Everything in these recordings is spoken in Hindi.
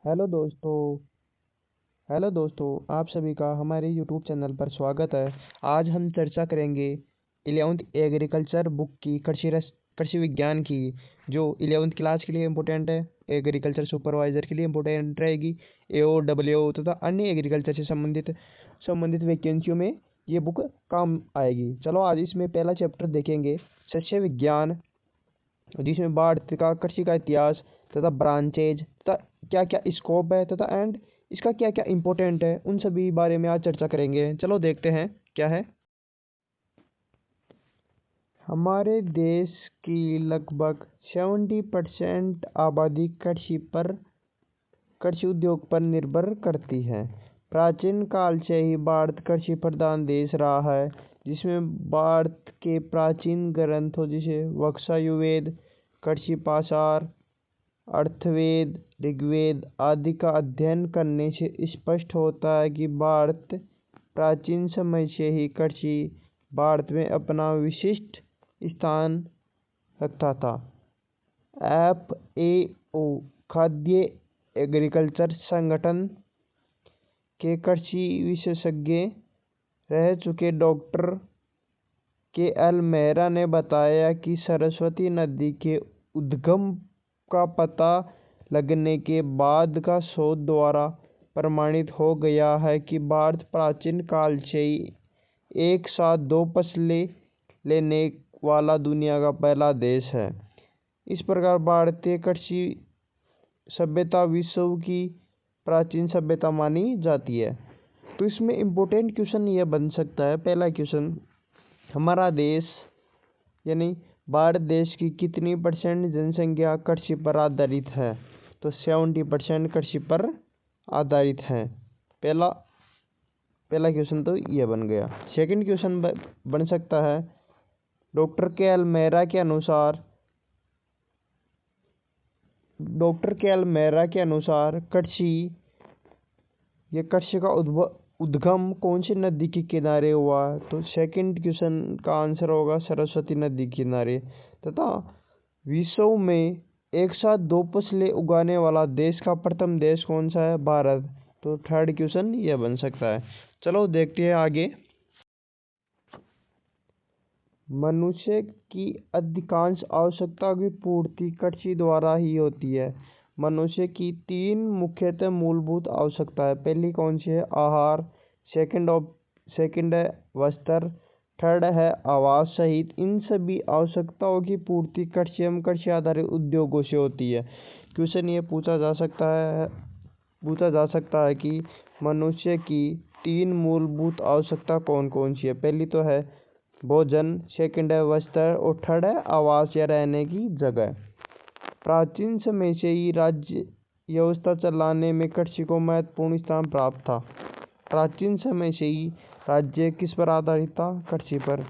हेलो दोस्तों। आप सभी का हमारे यूट्यूब चैनल पर स्वागत है। आज हम चर्चा करेंगे 11th एग्रीकल्चर बुक की कृषि विज्ञान की, जो 11th क्लास के लिए इम्पोर्टेंट है। एग्रीकल्चर सुपरवाइजर के लिए इम्पोर्टेंट रहेगी। एओ डब्ल्यू तथा अन्य एग्रीकल्चर से संबंधित वैकेंसियों में ये बुक काम आएगी। चलो आज इसमें पहला चैप्टर देखेंगे, शस्य विज्ञान, जिसमें भारत का कृषि का इतिहास तथा ब्रांचेज तथा क्या क्या स्कोप है तथा एंड इसका क्या क्या इम्पोर्टेंट है, उन सभी बारे में आज चर्चा करेंगे। चलो देखते हैं क्या है। हमारे देश की लगभग 70% आबादी कृषि उद्योग पर निर्भर करती है। प्राचीन काल से ही भारत कृषि प्रधान देश रहा है, जिसमें भारत के प्राचीन ग्रंथों जैसे वक्सायुवेद, कृषि पाशार, अर्थवेद, ऋग्वेद आदि का अध्ययन करने से स्पष्ट होता है कि भारत प्राचीन समय से ही कृषि भारत में अपना विशिष्ट स्थान रखता था। FAO खाद्य एग्रीकल्चर संगठन के कृषि विशेषज्ञ रह चुके डॉक्टर KL मेहरा ने बताया कि सरस्वती नदी के उद्गम का पता लगने के बाद का शोध द्वारा प्रमाणित हो गया है कि भारत प्राचीन काल से ही एक साथ दो फसलें लेने वाला दुनिया का पहला देश है। इस प्रकार भारतीय कृषि सभ्यता विश्व की प्राचीन सभ्यता मानी जाती है। तो इसमें इम्पोर्टेंट क्वेश्चन यह बन सकता है। पहला क्वेश्चन, हमारा देश यानी भारत देश की कितनी % जनसंख्या कृषि पर आधारित है? तो 70% कृषि पर आधारित है। पहला क्वेश्चन तो यह बन गया। सेकंड क्वेश्चन बन सकता है, डॉक्टर KL मेहरा के अनुसार कृषि का उद्गम कौन सी नदी के किनारे हुआ? तो सेकंड क्वेश्चन का आंसर होगा सरस्वती नदी के किनारे। तथा विश्व में एक साथ दो फसलें उगाने वाला देश का प्रथम देश कौन सा है? भारत। तो थर्ड क्वेश्चन यह बन सकता है। चलो देखते हैं आगे। मनुष्य की अधिकांश आवश्यकता की पूर्ति कृषि द्वारा ही होती है। मनुष्य की 3 मुख्यतः मूलभूत आवश्यकताएं, पहली कौन सी है? आहार, सेकंड है वस्त्र, थर्ड है आवास सहित। इन सभी आवश्यकताओं की पूर्ति कृषि एवं कृषि आधारित उद्योगों से होती है। क्वेश्चन ये पूछा जा सकता है कि मनुष्य की 3 मूलभूत आवश्यकता कौन कौन सी है? पहली तो है भोजन, सेकंड है वस्त्र और थर्ड है आवास या रहने की जगह। प्राचीन समय से ही राज्य व्यवस्था चलाने में कृषि को महत्वपूर्ण स्थान प्राप्त था। प्राचीन समय से ही राज्य किस पर आधारित था? कृषि पर।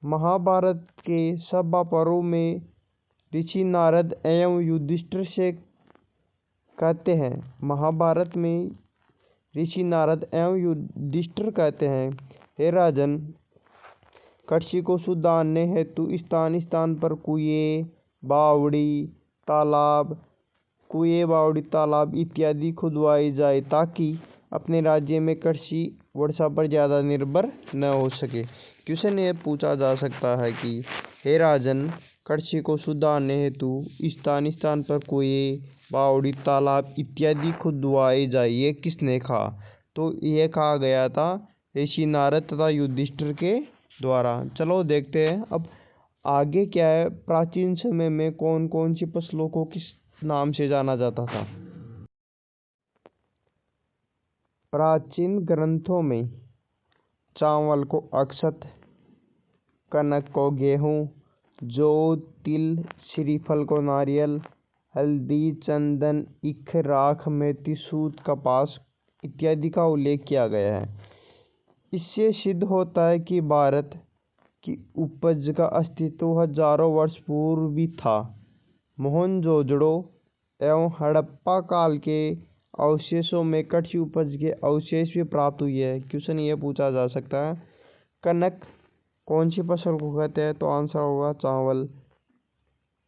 महाभारत के सभा पर्व में ऋषि नारद एवं युधिष्ठिर से कहते हैं, महाभारत में ऋषि नारद एवं युधिष्ठिर कहते हैं, हे राजन, कृषि को सुधारने हेतु स्थान स्थान पर कुएं बावड़ी तालाब इत्यादि खुदवाई जाए, ताकि अपने राज्य में कृषि वर्षा पर ज्यादा निर्भर न हो सके। क्वेश्चन ये पूछा जा सकता है कि हे राजन, कृषि को सुधारने हेतु स्थान स्थान पर कुएं बावड़ी तालाब इत्यादि खुदवाए जाए, ये किसने कहा? तो यह कहा गया था ऋषि नारद तथा युधिष्ठिर के द्वारा। चलो देखते हैं अब आगे क्या है। प्राचीन समय में कौन कौन सी फसलों को किस नाम से जाना जाता था? प्राचीन ग्रंथों में चावल को अक्षत, कनक को गेहूं, जौ तिल, श्रीफल को नारियल, हल्दी, चंदन, ईख, राख, मेथी, सूत, कपास इत्यादि का उल्लेख किया गया है। इससे सिद्ध होता है कि भारत की उपज का अस्तित्व हजारों वर्ष पूर्व भी था। मोहनजोदड़ो एवं हड़प्पा काल के अवशेषों में कृषि उपज के अवशेष भी प्राप्त हुए हैं। क्वेश्चन ये पूछा जा सकता है, कनक कौन सी फसल को कहते हैं? तो आंसर होगा चावल।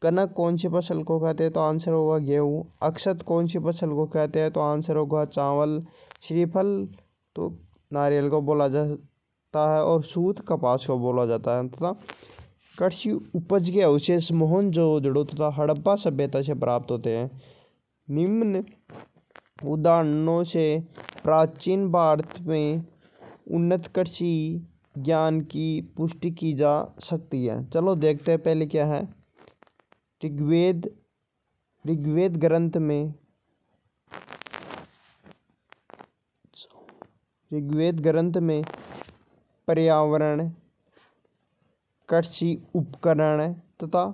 कनक कौन सी फसल को कहते हैं? तो आंसर होगा गेहूँ। अक्षत कौन सी फसल को कहते हैं? तो आंसर होगा चावल। श्रीफल तो नारियल को बोला जाता है और सूत कपास को बोला जाता है। तथा कृषि उपज के अवशेष मोहनजोदड़ो तथा हड़प्पा सभ्यता से प्राप्त होते हैं। निम्न उदाहरणों से प्राचीन भारत में उन्नत कृषि ज्ञान की पुष्टि की जा सकती है। चलो देखते हैं पहले क्या है। ऋग्वेद ग्रंथ में पर्यावरण, कृषि उपकरण तथा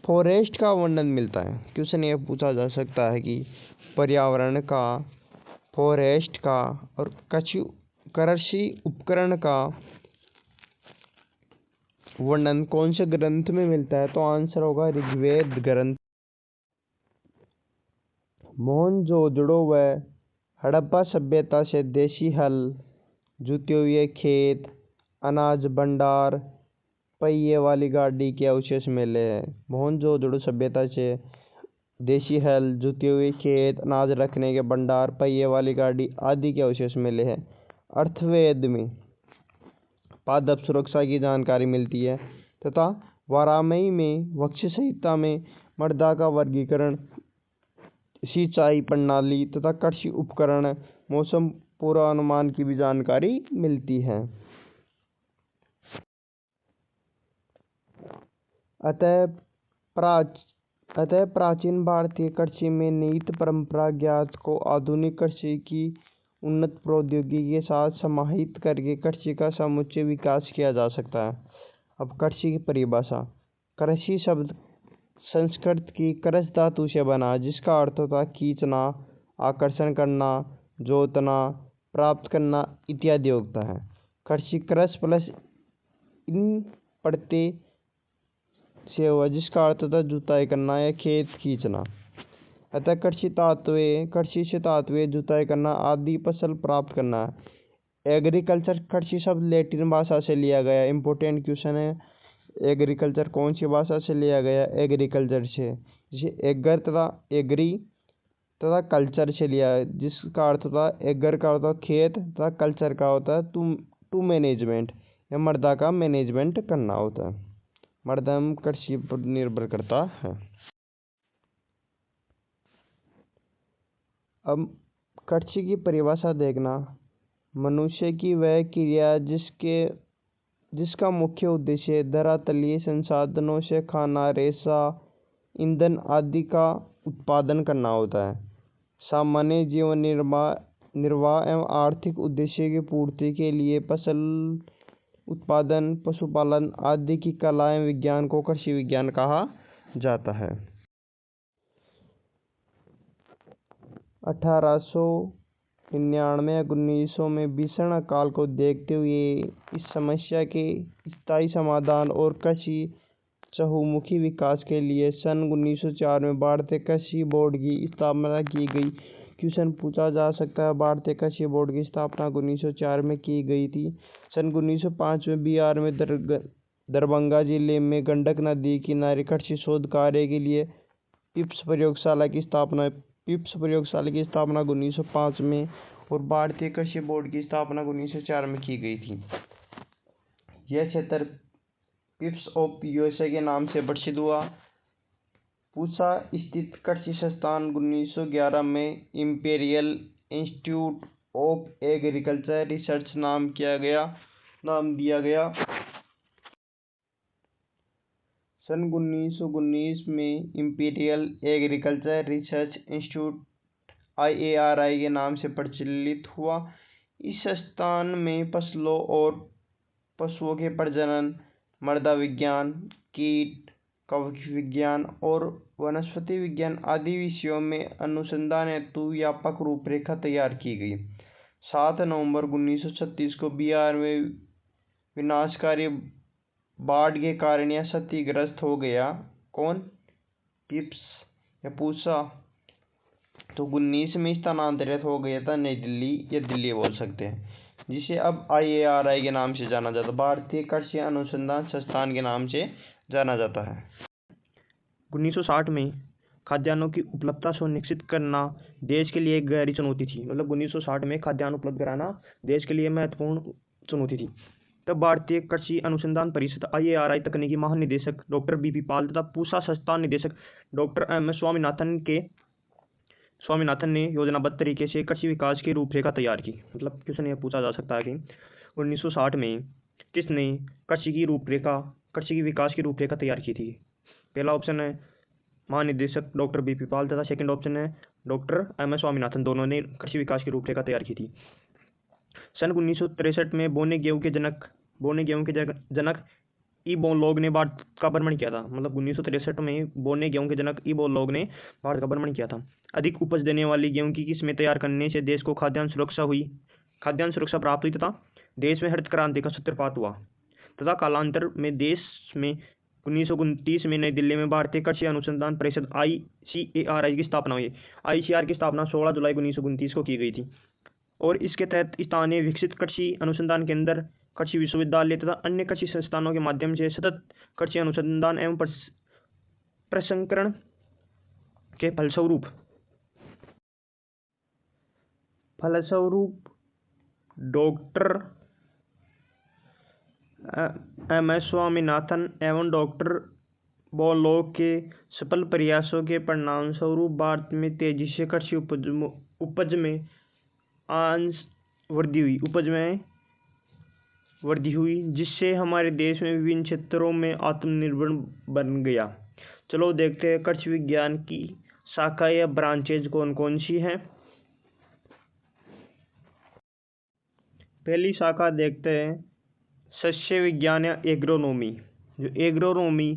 फॉरेस्ट का वर्णन मिलता है। क्वेश्चन ये पूछा जा सकता है कि पर्यावरण का, फॉरेस्ट का और कृषि उपकरण का वर्णन कौन से ग्रंथ में मिलता है? तो आंसर होगा ऋग्वेद ग्रंथ। मोहनजोदड़ो व हड़प्पा सभ्यता से देशी हल, जुते हुए खेत, अनाज भंडार, पहिए वाली गाड़ी के अवशेष मिले हैं। मोहनजोदड़ो सभ्यता से देशी हल, जुते हुए खेत, अनाज रखने के भंडार, पहिए वाली गाड़ी आदि के अवशेष मिले हैं। अर्थवेद में पादप सुरक्षा की जानकारी मिलती है तथा वाराणसी में वक्ष संहिता में मृदा का वर्गीकरण, सिंचाई प्रणाली तथा कृषि उपकरण, मौसम पूर्वानुमान की भी जानकारी मिलती है। अतः प्राचीन भारतीय कृषि में निहित परंपरा ज्ञात को आधुनिक कृषि की उन्नत प्रौद्योगिकी के साथ समाहित करके कृषि का समुचित विकास किया जा सकता है। अब कृषि की परिभाषा। कृषि शब्द संस्कृत की कृष धातु से बना, जिसका अर्थ होता है खींचना, आकर्षण करना, जोतना, प्राप्त करना इत्यादि होता है। कृषि कृष प्लस इन प्रत्यय से हुआ, जिसका अर्थ होता है जुताई करना या खेत खींचना। अतः कृषि से तात्पर्य जुताई करना आदि फसल प्राप्त करना है। एग्रीकल्चर कृषि शब्द लैटिन भाषा से लिया गया। इंपॉर्टेंट क्वेश्चन है, एग्रीकल्चर कौन सी भाषा से लिया गया? एग्रीकल्चर से। जिसे एगर तथा एग्री तथा कल्चर से लिया है, जिसका अर्थ होता है एगर का होता है खेत तथा कल्चर का होता है टू मैनेजमेंट या मृदा का मैनेजमेंट करना होता है। मृदा कृषि पर निर्भर करता है। अब कृषि की परिभाषा देखना। मनुष्य की वह क्रिया जिसका मुख्य उद्देश्य धरातलीय संसाधनों से खाना, रेशा, ईंधन आदि का उत्पादन करना होता है। सामान्य जीवन निर्वाह एवं आर्थिक उद्देश्य की पूर्ति के लिए फसल उत्पादन, पशुपालन आदि की कला एवं विज्ञान को कृषि विज्ञान कहा जाता है। 1899 या 1900 में भीषण अकाल को देखते हुए इस समस्या के स्थायी समाधान और कृषि चहुमुखी विकास के लिए सन 1904 में भारतीय कृषि बोर्ड की स्थापना की गई। क्वेश्चन पूछा जा सकता है, भारतीय कृषि बोर्ड की स्थापना 1904 में की गई थी। सन 1905 में बिहार में दरभंगा जिले में गंडक नदी किनारे कृषि शोध कार्य के लिए पिप्स प्रयोगशाला की स्थापना 1905 में और भारतीय कृषि बोर्ड की स्थापना 1904 में की गई थी। यह क्षेत्र पिप्स ऑफ यूएसए के नाम से प्रसिद्ध हुआ। पूसा स्थित कृषि संस्थान 1911 में imperial institute of agriculture research नाम दिया गया। सन 1919 में imperial agriculture research institute IARI के नाम से प्रचलित हुआ। इस संस्थान में फसलों और पशुओं के प्रजनन, मृदा विज्ञान, कीट, कवक विज्ञान और वनस्पति विज्ञान आदि विषयों में अनुसंधान हेतु व्यापक रूपरेखा तैयार की गई। 7 नवंबर 1936 को बिहार में विनाशकारी बाढ़ के कारण यह क्षतिग्रस्त हो गया। कौन? पिप्स या पूसा। तो 19 में स्थानांतरित हो गया था नई दिल्ली या दिल्ली बोल सकते हैं, जिसे अब IARI के नाम से जाना जाता है, भारतीय कृषि अनुसंधान संस्थान के नाम से जाना जाता है। 1960 में खाद्यान्नों की उपलब्धता सुनिश्चित करना देश के लिए एक गहरी चुनौती थी। मतलब 1960 में खाद्यान्न उपलब्ध कराना देश के लिए महत्वपूर्ण चुनौती थी। तब भारतीय कृषि अनुसंधान परिषद IARI तकनीकी महानिदेशक डॉक्टर बीपी पाल तथा पूसा संस्थान निदेशक डॉक्टर MS स्वामीनाथन ने योजनाबद्ध तरीके से कृषि विकास की रूपरेखा तैयार की। मतलब क्वेश्चन यह पूछा जा सकता है कि 1960 में किसने कृषि की विकास की रूपरेखा तैयार की थी। पहला ऑप्शन है महानिदेशक डॉक्टर बीपी पाल तथा सेकंड ऑप्शन है डॉक्टर MS स्वामीनाथन, दोनों ने कृषि विकास की रूपरेखा तैयार की थी। सन 1963 में बोने गेहूं के जनक इबोलोग ने भारत का भ्रमण किया था। मतलब 1963 में बोने गेहूं के जनक इबोलोग ने भारत का भ्रमण किया था। अधिक उपज देने वाली गेहूं की किस्में तैयार करने से देश को खाद्यान्न सुरक्षा प्राप्त हुई तथा देश में हरित क्रांति का सूत्रपात हुआ तथा कालांतर में देश में 1929 में नई दिल्ली में भारतीय कृषि अनुसंधान परिषद ICARI की स्थापना हुई। ICAR की स्थापना 16 जुलाई 1929 को की गई थी और इसके तहत स्थानीय विकसित कृषि अनुसंधान केंद्र, कृषि विश्वविद्यालय तथा अन्य कृषि संस्थानों के माध्यम से सतत कृषि अनुसंधान एवं प्रसंस्करण के फलस्वरूप डॉक्टर MS स्वामीनाथन एवं डॉक्टर बोलोग के सफल प्रयासों के परिणाम स्वरूप भारत में तेजी से कृषि उपज में वृद्धि हुई, जिससे हमारे देश में विभिन्न क्षेत्रों में आत्मनिर्भर बन गया। चलो देखते हैं कृषि विज्ञान की शाखा या ब्रांचेज कौन कौन सी हैं। पहली शाखा देखते हैं सस्य विज्ञान या एग्रोनोमी। जो एग्रोनोमी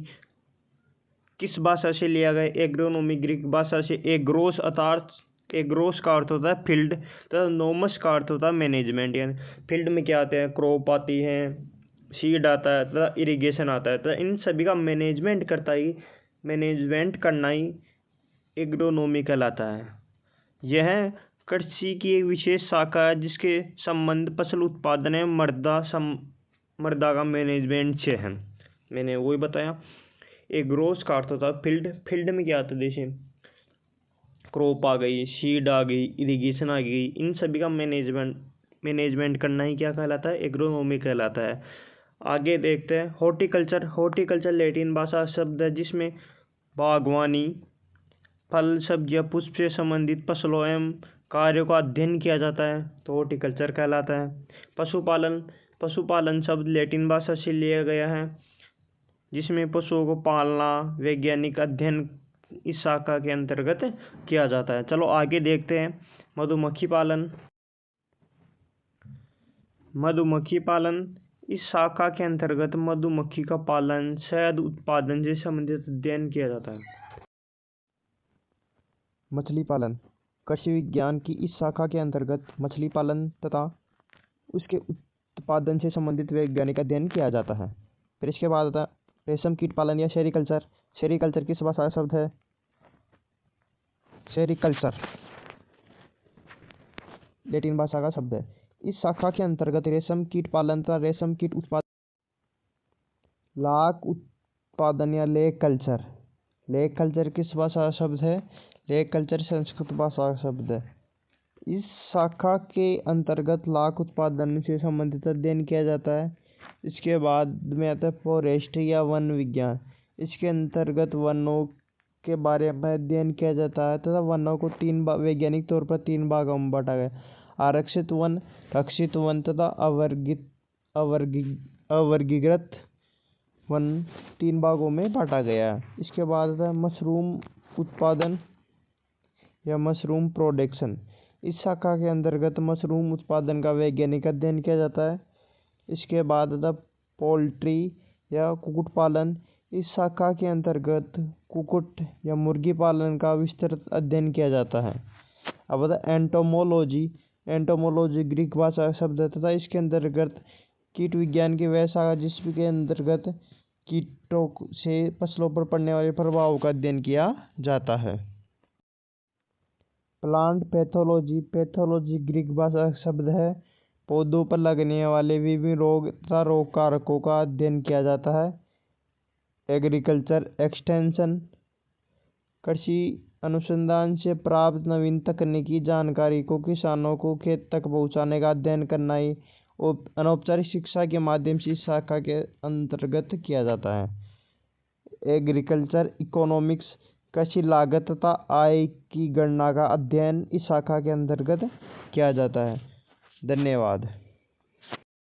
किस भाषा से लिया गया? एग्रोनोमी ग्रीक भाषा से एग्रोस का अर्थ होता है फील्ड तथा नोमस का अर्थ होता है मैनेजमेंट। यानी फील्ड में क्या आते हैं? क्रॉप आती है, सीड आता है तथा इरिगेशन आता है, तथा इन सभी का मैनेजमेंट करना ही एग्रोनोमी कहलाता है। यह कृषि की एक विशेष शाखा है जिसके संबंध फसल उत्पादन एवं मृदा का मैनेजमेंट से है। मैंने वही बताया। एग्रोस का अर्थ होता है फील्ड में क्या आता है? जैसे क्रॉप आ गई, सीड आ गई, इरिगेशन आ गई, इन सभी का मैनेजमेंट करना ही क्या कहलाता है? एग्रोनोमी कहलाता है। आगे देखते हैं हॉर्टिकल्चर लैटिन भाषा शब्द है जिसमें बागवानी, फल, सब्जियां, पुष्प से संबंधित फसलों एवं कार्यों का अध्ययन किया जाता है, तो हॉर्टिकल्चर कहलाता है। पशुपालन शब्द लैटिन भाषा से लिया गया है जिसमें पशुओं को पालना, वैज्ञानिक अध्ययन इस शाखा के अंतर्गत किया जाता है। चलो आगे देखते हैं मधुमक्खी पालन। इस शाखा के अंतर्गत मधुमक्खी का पालन, शहद उत्पादन से संबंधित अध्ययन किया जाता है। मछली पालन कृषि विज्ञान की इस शाखा के अंतर्गत मछली पालन तथा उसके उत्पादन से संबंधित वैज्ञानिक अध्ययन किया जाता है। फिर इसके बाद आता है रेशम कीट पालन या सेरीकल्चर किस भाषा का शब्द है? सेरीकल्चर लैटिन भाषा का शब्द है। इस शाखा के अंतर्गत रेशम कीट पालन तथा रेशम कीट उत्पादन, लाख उत्पादन या लेक कल्चर किस भाषा का शब्द है? लेक कल्चर संस्कृत भाषा का शब्द है। इस शाखा के अंतर्गत लाख उत्पादन से संबंधित अध्ययन किया जाता है। इसके बाद में आता है फॉरेस्ट्री या वन विज्ञान। इसके अंतर्गत वनों के बारे में अध्ययन किया जाता है तथा वनों को वैज्ञानिक तौर पर 3 भागों में बांटा गया: आरक्षित वन, रक्षित वन तथा अवर्गीकृत वन, 3 भागों में बांटा गया है। इसके बाद आता है मशरूम उत्पादन या मशरूम प्रोडक्शन। इस शाखा के अंतर्गत मशरूम उत्पादन का वैज्ञानिक अध्ययन किया जाता है। इसके बाद आता पोल्ट्री या कुक्कुट पालन। इस शाखा के अंतर्गत कुक्कुट या मुर्गी पालन का विस्तृत अध्ययन किया जाता है। अब आता एंटोमोलॉजी ग्रीक भाषा का शब्द है तथा इसके अंतर्गत कीट विज्ञान की वह शाखा जिसके अंतर्गत कीटों से फसलों पर पड़ने वाले प्रभाव का अध्ययन किया जाता है। प्लांट पैथोलॉजी ग्रीक भाषा का शब्द है। पौधों पर लगने वाले विभिन्न रोग तथा रोग कारकों का अध्ययन किया जाता है। एग्रीकल्चर एक्सटेंशन कृषि अनुसंधान से प्राप्त नवीन तकनीकी जानकारी को किसानों को खेत तक पहुंचाने का अध्ययन करना ही अनौपचारिक शिक्षा के माध्यम से इस शाखा के अंतर्गत किया जाता है। एग्रीकल्चर इकोनॉमिक्स कृषि लागत तथा आय की गणना का अध्ययन इस शाखा के अंतर्गत किया जाता है। धन्यवाद।